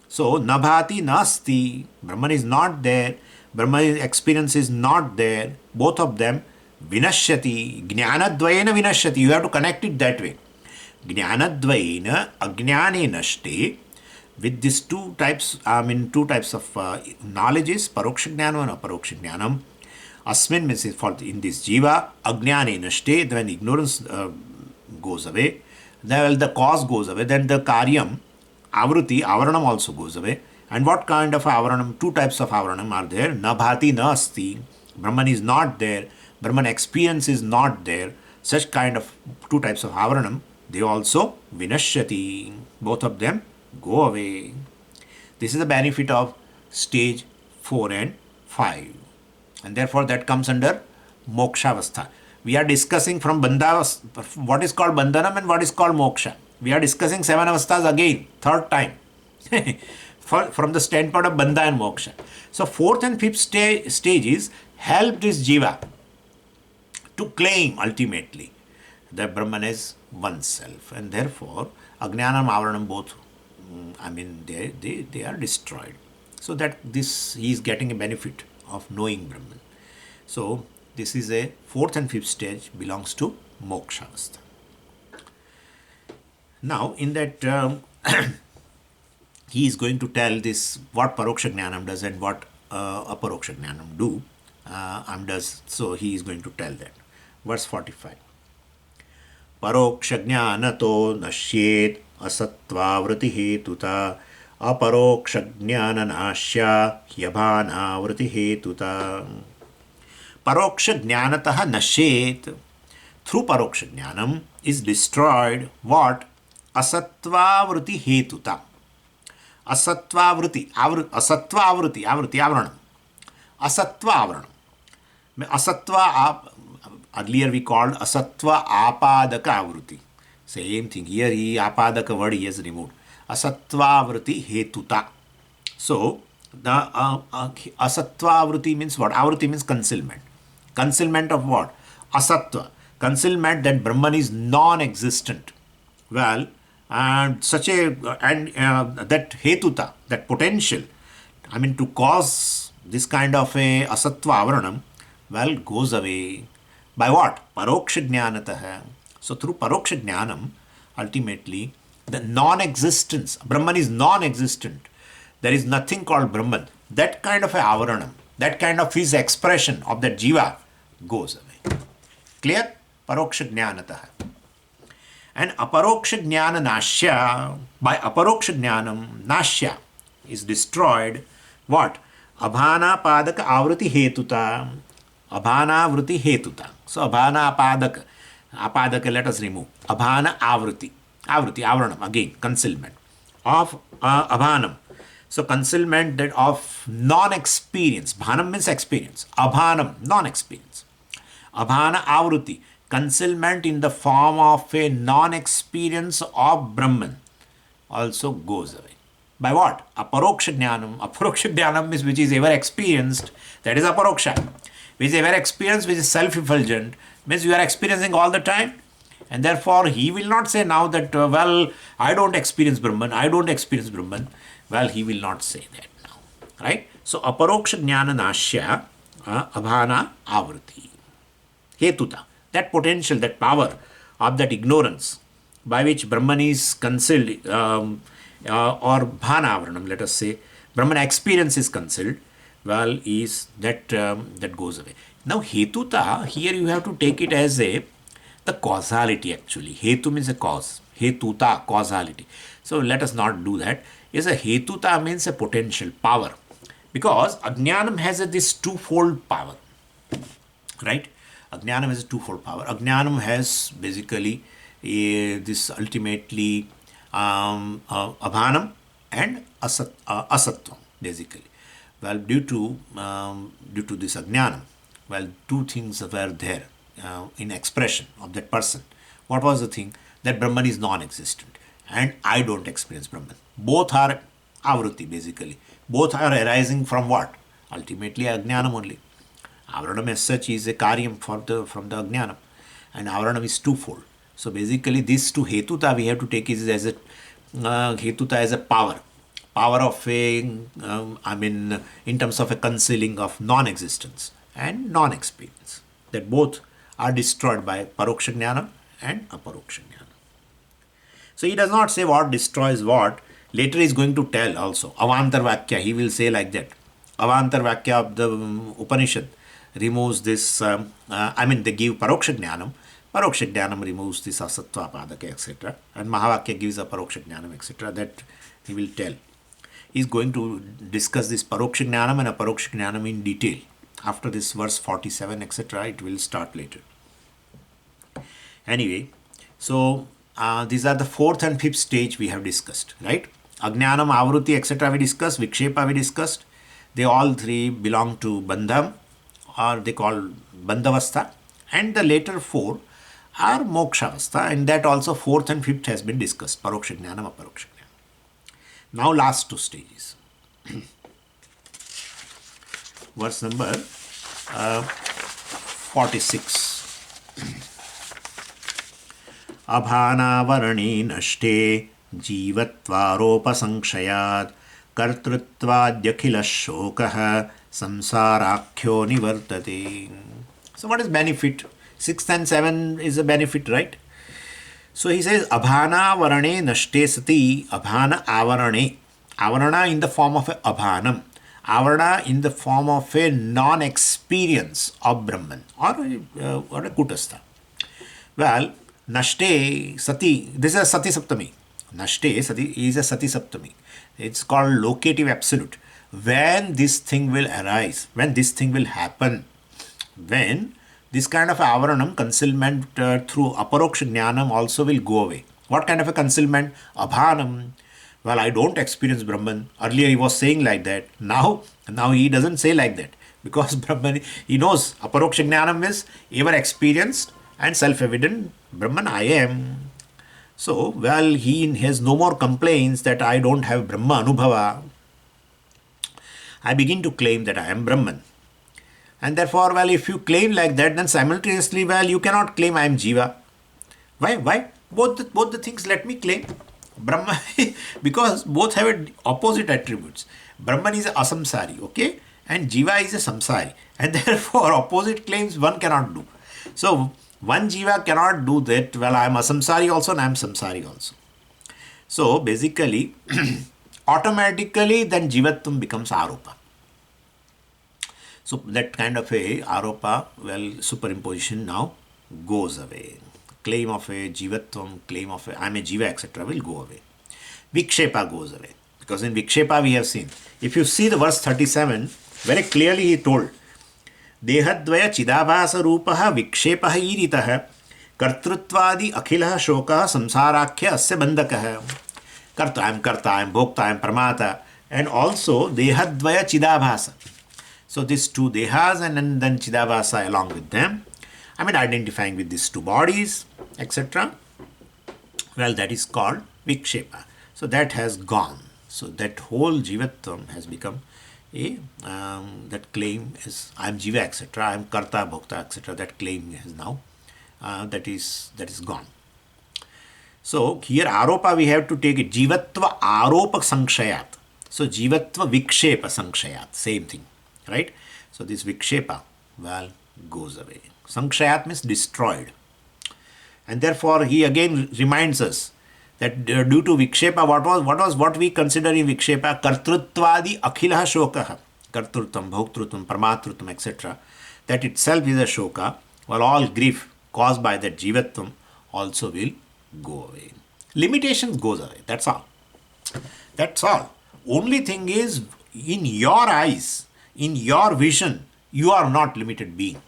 Speaker 1: So, nabhati nasti, Brahman is not there, Brahman experience is not there, both of them, vinashyati, jnanadvayena vinashyati, you have to connect it that way. Jnanadvayena ajnane nashte, with these two types of knowledges, paroksha jnanam and aparoksha jnanam, asmin means for in this jiva, ajnane nashte, when ignorance goes away, then the cause goes away, then the karyam, avruti, avaranam also goes away. And what kind of avaranam? Two types of avaranam are there. Nabhati nasti, Brahman is not there, Brahman experience is not there. Such kind of two types of avaranam, they also vinashyati. Both of them go away. This is the benefit of stage 4 and 5. And therefore that comes under mokshavastha. We are discussing from what is called bandhanam and what is called moksha. We are discussing 7 avasthas again, third time, from the standpoint of bandha and moksha. So 4th and 5th stages help this jiva to claim ultimately that Brahman is oneself, and therefore ajnanam avaranam both, they are destroyed. So that this he is getting a benefit of knowing Brahman. So this is a 4th and 5th stage belongs to moksha avastha. Now, in that, he is going to tell this what paroksha jnanam does and what aparoksha jnanam does. So, he is going to tell that. Verse 45. Paroksha jnanato nashyet asattvavruti hetuta aparoksha jnana nashya hyabhana vruti hetuta. Paroksha jnanatah nashyet. Through paroksha jnanam is destroyed what? Asattva-vruti hetuta. Asattva-vruti, asattva-avruti, avaranam. Asattva-avaranam. Asattva, earlier we called asattva apadaka avruti. Same thing. Here he apadaka word he has removed. Asattva-avruti hetuta. So, the asattva-avruti means what? Avruti means concealment. Concealment of what? Asattva. Concealment that Brahman is non-existent. Well, and that hetuta, that potential, to cause this kind of a asattva avaranam, well, goes away by what? Paroksha jnanatah. So through paroksha jnanam, ultimately, the non-existence, Brahman is non-existent. There is nothing called Brahman. That kind of a avaranam, that kind of his expression of that jiva goes away. Clear? Paroksha jnanatah. And aparoksha jnana nashya, by aparoksha jnanam, nashya is destroyed. What? Abhana padaka avruti hetuta. Abhana avruti hetuta. So abhana apadaka. Apadaka let us remove. Abhana avruti. Avruti, avaranam, again, concealment. Of abhanam. So concealment that of non-experience. Bhanam means experience. Abhanam, non-experience. Abhana avruti. Concealment in the form of a non-experience of Brahman also goes away. By what? Aparoksha jnanam. Aparoksha jnanam is which is ever experienced. That is aparoksha. Which is ever experienced, which is self-effulgent. Means you are experiencing all the time. And therefore, he will not say now that, I don't experience Brahman. I don't experience Brahman. Well, he will not say that now. Right? So, aparoksha jnana nashya abhana avruti. Hetuta. That potential, that power of that ignorance by which Brahman is concealed, or Bhanavaranam, let us say, Brahman experience is concealed, well, is that that goes away. Now, Hetuta, here you have to take it as the causality actually. Hetu means a cause. Hetuta, causality. So let us not do that. Yes, a Hetuta means a potential power. Because Ajnanam has this twofold power, right? Ajnanam has a twofold power. Ajnanam has basically this ultimately abhanam and asatvam, basically. Well, due to this ajnanam, well, two things were there in expression of that person. What was the thing? That Brahman is non-existent and I don't experience Brahman. Both are avruti, basically. Both are arising from what? Ultimately, ajnanam only. Avaranam as such is a karyam from the ajnanam, and avaranam is twofold. So basically, these two hetuta we have to take is as a hetuta as a power of a in terms of a concealing of non-existence and non-experience, that both are destroyed by paroksha jnana and aparoksha jnana. So he does not say what destroys what. Later he is going to tell also. Avantar Vakya, he will say like that. Avantar Vakya of the Upanishad removes this, they give Paroksha Jnanam. Paroksha Jnanam removes this Asatva Padaka, etc. And Mahavakya gives a Paroksha Jnanam, etc. That he will tell. He is going to discuss this Paroksha Jnanam and Aparoksha Jnanam in detail. After this verse 47, etc., it will start later. Anyway, so these are the fourth and fifth stage we have discussed, right? Ajnanam, Avruti, etc. we discussed, Vikshepa we discussed. They all three belong to Bandham, or they call Bandhavastha, and the later four are Mokshavastha, and that also fourth and fifth has been discussed, Paroksha Jnanam, Aparoksha Jnanam. Now last two stages. Verse number 46. Abhanavarane nashte जीवत्वारोपसंक्षयात् कर्तृत्वाद्यखिलशोकः samsarakhyo nivartate. So what is benefit? 6th and 7 is a benefit, right? So he says abhana varane nashte sati abhana avarane. Avarana in the form of a abhanam. Avarana in the form of a non-experience of Brahman or a kutastha. Well, nashte sati, this is a sati saptami. Nashte sati is a sati saptami. It's called locative absolute. When this thing will arise, when this thing will happen, when this kind of avaranam, concealment through aparoksha jnanam also will go away. What kind of a concealment? Abhanam. Well, I don't experience Brahman. Earlier he was saying like that. Now he doesn't say like that. Because Brahman, he knows aparoksha jnanam is ever experienced and self-evident. Brahman I am. So, well, he has no more complaints that I don't have Brahma Anubhava. I begin to claim that I am Brahman. And therefore, well, if you claim like that, then simultaneously, well, you cannot claim I am Jiva. Why? Both the things let me claim. Brahman, because both have opposite attributes. Brahman is a asamsari, okay? And Jiva is a samsari. And therefore, opposite claims one cannot do. So, one Jiva cannot do that, well, I am a samsari also and I am samsari also. So, basically, automatically then Jivatvam becomes Aropa. So, that kind of a Aropa, well, superimposition now goes away. Claim of a Jivatvam, claim of a I am a Jiva, etc. will go away. Vikshepa goes away. Because in Vikshepa we have seen, if you see the verse 37, very clearly he told, देहद्वय चिदाभास रूपः विक्षेपः ईरितः कर्तृत्वादि अखिलः शोकः संसाराख्य अस्य बंधकः. Karta, I am bhokta, I am pramata, and also dehadvaya chidabhasa. So these two dehas and then chidabhasa along with them, identifying with these two bodies, etc. Well, that is called vikshepa. So that has gone. So that whole jivatvam has become that claim is I am jiva, etc. I am karta, bhokta, etc. That claim is now that is gone. So here aropa we have to take it jivatva aropa sankshayat. So jivatva vikshepa sankshayat, same thing, right? So this vikshepa, well, goes away. Sankshayat means destroyed. And therefore, he again reminds us that due to Vikshepa, what we consider in Vikshepa, Kartrutvadi Akhilah Shokaha, Kartrutvam, Bhoktrutvam, Paramatrutam, etc. That itself is a Shoka, while all grief caused by that Jivatvam also will go away. Limitation goes away, that's all. That's all. Only thing is, in your eyes, in your vision, you are not limited being.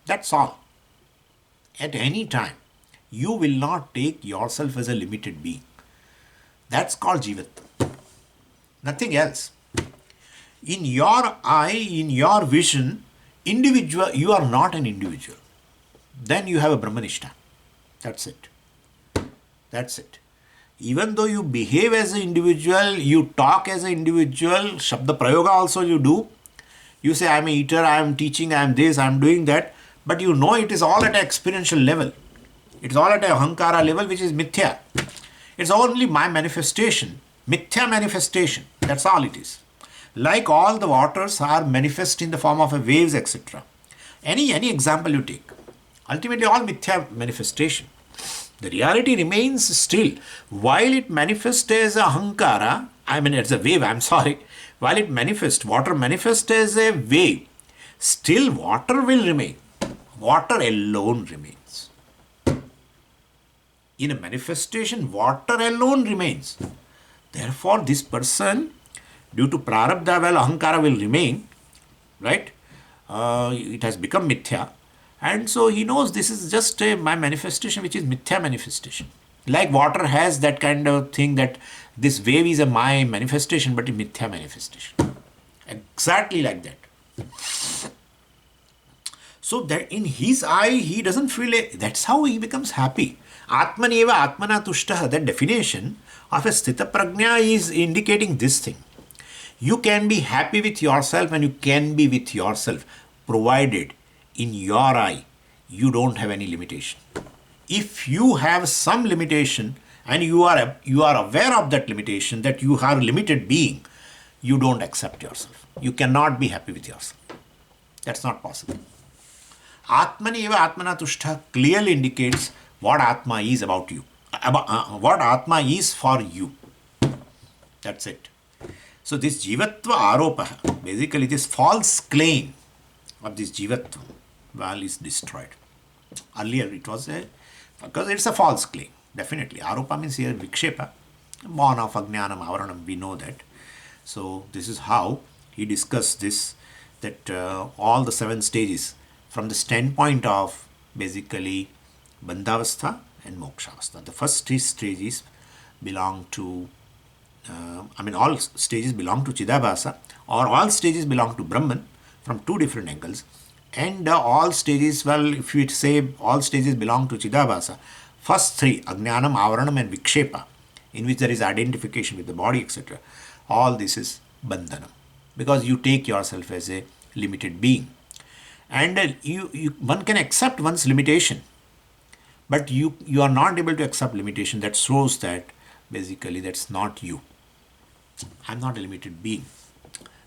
Speaker 1: That's all. At any time, you will not take yourself as a limited being. That's called Jivatva. Nothing else. In your eye, in your vision, individual, you are not an individual. Then you have a Brahmanishta. That's it. That's it. Even though you behave as an individual, you talk as an individual, Shabda Prayoga also you do. You say, I am an eater, I am teaching, I am this, I am doing that. But you know it is all at an experiential level. It is all at a Ahankara level, which is Mithya. It's only my manifestation, Mithya manifestation. That's all it is. Like all the waters are manifest in the form of a waves, etc. Any example you take, ultimately all Mithya manifestation. The reality remains still. While it manifests as a Ahankara, as a wave, while it manifests, water manifests as a wave, still water will remain. Water alone remains. In a manifestation, water alone remains. Therefore, this person, due to prarabdha, ahankara will remain, right? It has become mithya. And so he knows this is just my manifestation, which is mithya manifestation. Like water has that kind of thing that this wave is my manifestation, but a mithya manifestation. Exactly like that. So that in his eye, he doesn't feel that's how he becomes happy. Atmaneva Atmana Tushtaha, that definition of a Sthita Prajna is indicating this thing. You can be happy with yourself and you can be with yourself, provided in your eye you don't have any limitation. If you have some limitation and you are aware of that limitation, that you are a limited being, you don't accept yourself. You cannot be happy with yourself. That's not possible. Atmani eva Atmana Tushta clearly indicates what Atma is about you, what Atma is for you. That's it. So this Jivatva Aropa, basically this false claim of this Jivatva, is destroyed. Earlier it was because it's a false claim, definitely. Aropa means here Vikshepa, born of Ajnanam Avaranam, we know that. So this is how he discussed this, that all the 7 stages from the standpoint of basically Bandhavastha and Mokshavastha. The first 3 stages belong to, all stages belong to Chidabhasa, or all stages belong to Brahman from 2 different angles. And all stages, if we say all stages belong to Chidabhasa, first 3, Ajnanam, Avaranam and Vikshepa, in which there is identification with the body, etc. All this is Bandhanam, because you take yourself as a limited being. And one can accept one's limitation, but you are not able to accept limitation. That shows that basically that's not you. I'm not a limited being.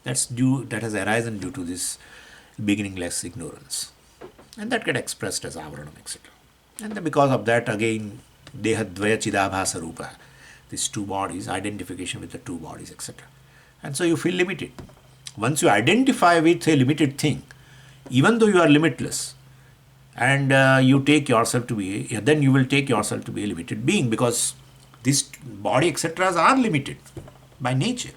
Speaker 1: That has arisen due to this beginningless ignorance. And that get expressed as avaranam, etc. And then because of that, again, dehadvaya chidabhasa rupa, these 2 bodies, identification with the 2 bodies, etc. And so you feel limited. Once you identify with a limited thing, even though you are limitless, and you take yourself to be, then you will take yourself to be a limited being, because this body, etc. are limited by nature.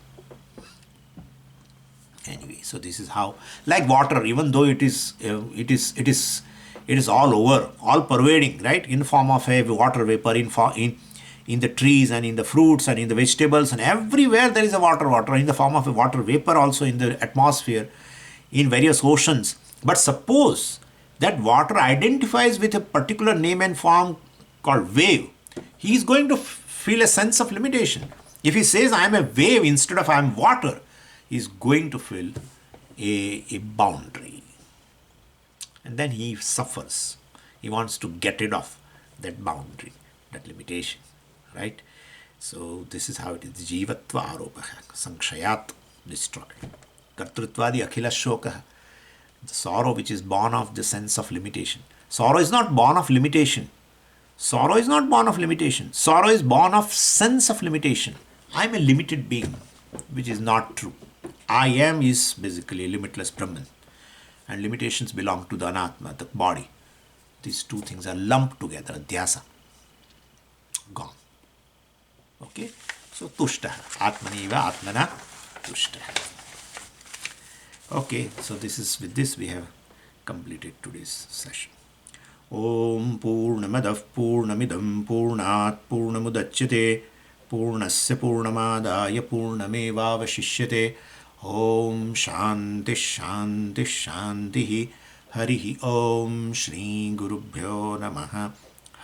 Speaker 1: Anyway, so this is how, like water, even though it is all over, all pervading, right, in form of a water vapor, in the trees and in the fruits and in the vegetables, and everywhere there is a water in the form of a water vapor, also in the atmosphere, in various oceans. But suppose that water identifies with a particular name and form called wave, he is going to feel a sense of limitation. If he says I am a wave instead of I am water, he is going to feel a boundary. And then he suffers. He wants to get rid of that boundary, that limitation, right? So this is how it is. Jivatva aropaha, sankshayat, destroyed. Kartrutvadi akhila shokaha, the sorrow which is born of the sense of limitation. Sorrow is not born of limitation. Sorrow is not born of limitation. Sorrow is born of sense of limitation. I am a limited being, which is not true. I am is basically a limitless Brahman, and limitations belong to the Anatma, the body. These two things are lumped together, dhyasa. Gone. Okay? So, tushta. Atmaniva atmana tushta. Okay, so this is with this we have completed today's session. Om Purnamadav Purnamidam Purnat Purnamudachyate Purnasya Purnamadaya Purnamevavashishyate. Om Shanti Shanti Shanti. Harihi Om Shri Gurubhyo Namaha.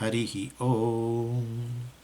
Speaker 1: Harihi Om.